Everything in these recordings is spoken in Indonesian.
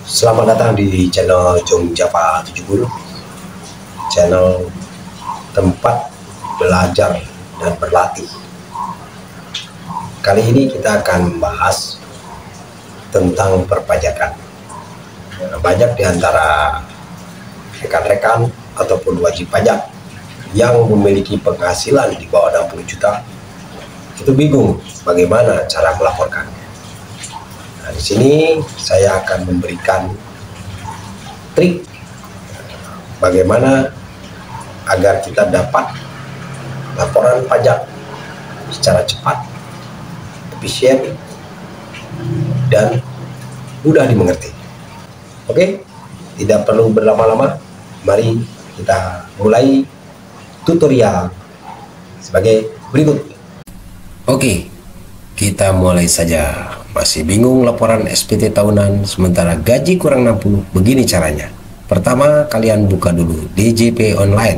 Selamat datang di channel Jong Java 70, channel tempat belajar dan berlatih. Kali ini kita akan membahas tentang perpajakan. Banyak di antara rekan-rekan ataupun wajib pajak yang memiliki penghasilan di bawah 60 juta itu bingung bagaimana cara melaporkan. Nah, di sini saya akan memberikan trik bagaimana agar kita dapat laporan pajak secara cepat, efisien, dan mudah dimengerti. Oke, tidak perlu berlama-lama. Mari kita mulai tutorial sebagai berikut. Oke, kita mulai saja. Masih bingung laporan SPT tahunan sementara gaji kurang 60? Begini caranya. Pertama, kalian buka dulu DJP online.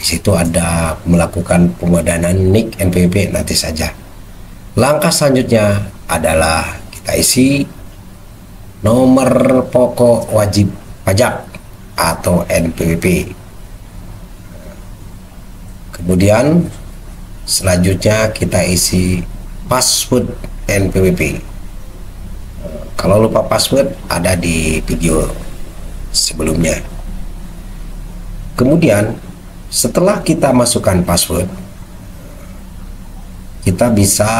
Di situ ada melakukan pemadanan NIK NPWP, nanti saja. Langkah selanjutnya adalah kita isi nomor pokok wajib pajak atau NPWP. Kemudian selanjutnya kita isi password NPWP. Kalau lupa password ada di video sebelumnya. Kemudian setelah kita masukkan password, kita bisa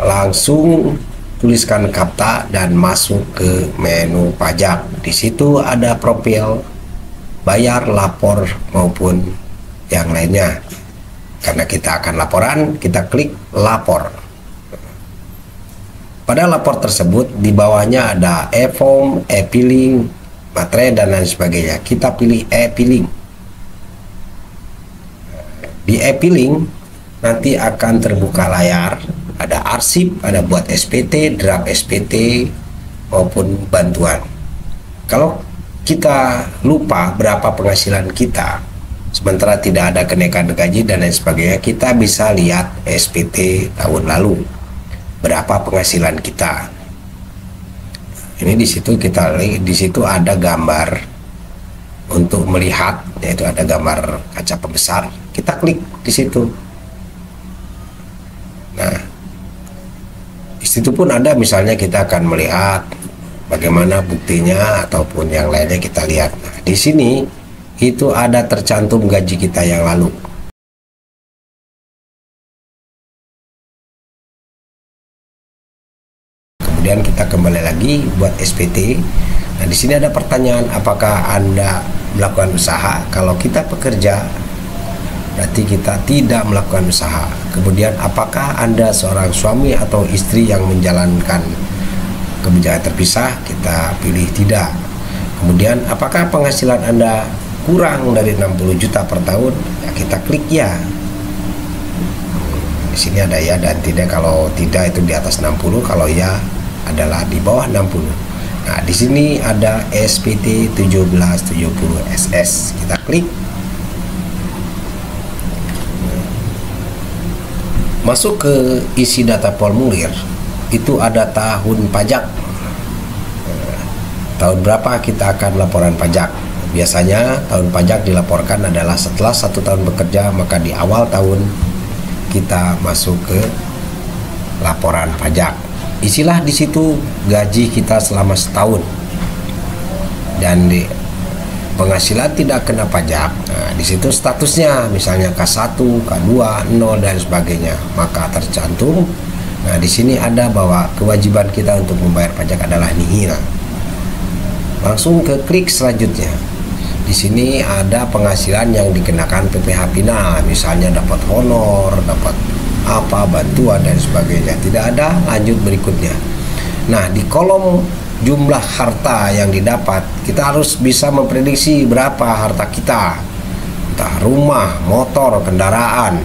langsung tuliskan kapta dan masuk ke menu pajak. Di situ ada profil, bayar, lapor maupun yang lainnya. Karena kita akan laporan, kita klik lapor. Pada lapor tersebut di bawahnya ada e-form, e-filing, materai dan lain sebagainya. Kita pilih e-filing. Di e-filing nanti akan terbuka layar, ada arsip, ada buat SPT, draft SPT maupun bantuan. Kalau kita lupa berapa penghasilan kita, sementara tidak ada kenaikan gaji dan lain sebagainya, kita bisa lihat SPT tahun lalu berapa penghasilan kita. Ini di situ di situ ada gambar untuk melihat, yaitu ada gambar kaca pembesar. Kita klik di situ. Nah, di situ pun ada misalnya kita akan melihat bagaimana buktinya ataupun yang lainnya kita lihat. Nah, di sini itu ada tercantum gaji kita yang lalu. Kemudian kita kembali lagi buat SPT. Nah, di sini ada pertanyaan, apakah Anda melakukan usaha? Kalau kita pekerja, berarti kita tidak melakukan usaha. Kemudian, apakah Anda seorang suami atau istri yang menjalankan kebijakan terpisah? Kita pilih tidak. Kemudian, apakah penghasilan Anda kurang dari 60 juta per tahun? Ya, kita klik ya. Di sini ada ya dan tidak. Kalau tidak itu di atas 60, kalau ya adalah di bawah 60. Nah, di sini ada SPT 1770 SS. Kita klik. Masuk ke isi data formulir. Itu ada tahun pajak. Tahun berapa kita akan laporan pajak? Biasanya tahun pajak dilaporkan adalah setelah 1 tahun bekerja, maka di awal tahun kita masuk ke laporan pajak. Isilah di situ gaji kita selama setahun dan di penghasilan tidak kena pajak. Nah, di situ statusnya misalnya K1, K2, 0 dan sebagainya, maka tercantum. Nah, di sini ada bahwa kewajiban kita untuk membayar pajak adalah nihil. Langsung ke klik selanjutnya. Di sini ada penghasilan yang dikenakan PPh final, misalnya dapat honor, dapat apa, bantuan dan sebagainya. Tidak ada, lanjut berikutnya. Nah, di kolom jumlah harta yang didapat, kita harus bisa memprediksi berapa harta kita, entah rumah, motor, kendaraan,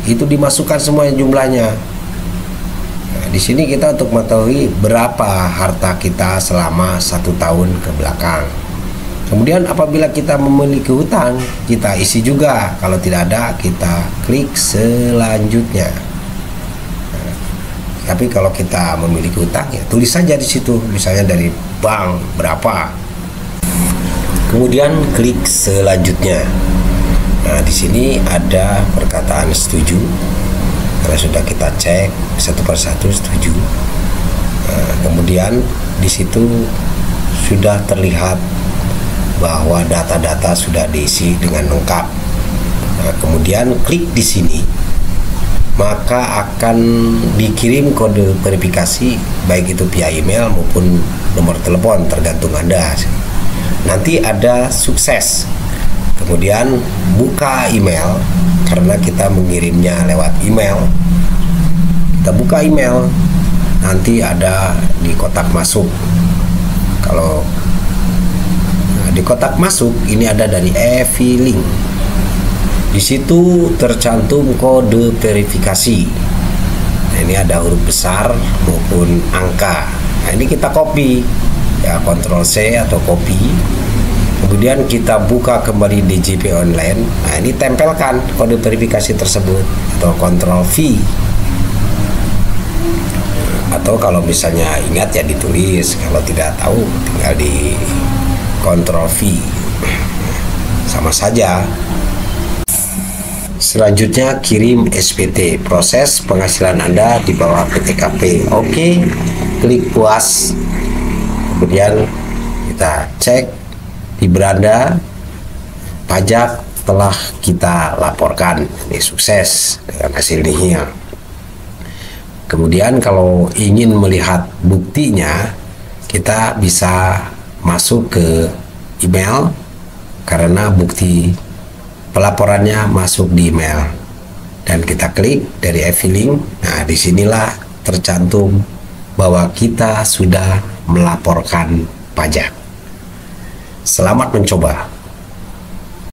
itu dimasukkan semua jumlahnya. Nah, di sini kita untuk mengetahui berapa harta kita selama 1 tahun ke belakang. Kemudian apabila kita memiliki hutang, kita isi juga. Kalau tidak ada, kita klik selanjutnya. Tapi kalau kita memiliki utang, ya tulis saja di situ, misalnya dari bank berapa. Kemudian klik selanjutnya. Nah, di sini ada perkataan setuju. Karena sudah kita cek satu persatu setuju. Nah, kemudian di situ sudah terlihat bahwa data-data sudah diisi dengan lengkap. Nah, kemudian klik di sini, maka akan dikirim kode verifikasi, baik itu via email maupun nomor telepon, tergantung Anda. Nanti ada sukses. Kemudian buka email, karena kita mengirimnya lewat email. Kita buka email, nanti ada di kotak masuk. Kalau di kotak masuk ini ada dari e-filing. Di situ tercantum kode verifikasi. Nah, ini ada huruf besar maupun angka. Nah, ini kita copy, ya, Ctrl C atau copy. Kemudian kita buka kembali DJP online. Nah, ini tempelkan kode verifikasi tersebut atau Ctrl V. Atau kalau misalnya ingat ya ditulis, kalau tidak tahu tinggal di Ctrl V. Sama saja. Selanjutnya kirim SPT, proses penghasilan Anda di bawah PTKP. Oke, klik puas. Kemudian kita cek di beranda pajak telah kita laporkan. Ini sukses dengan hasil nihil. Kemudian kalau ingin melihat buktinya, kita bisa masuk ke email, karena bukti pelaporannya masuk di email, dan kita klik dari e-filing. Nah, disinilah tercantum bahwa kita sudah melaporkan pajak. Selamat mencoba.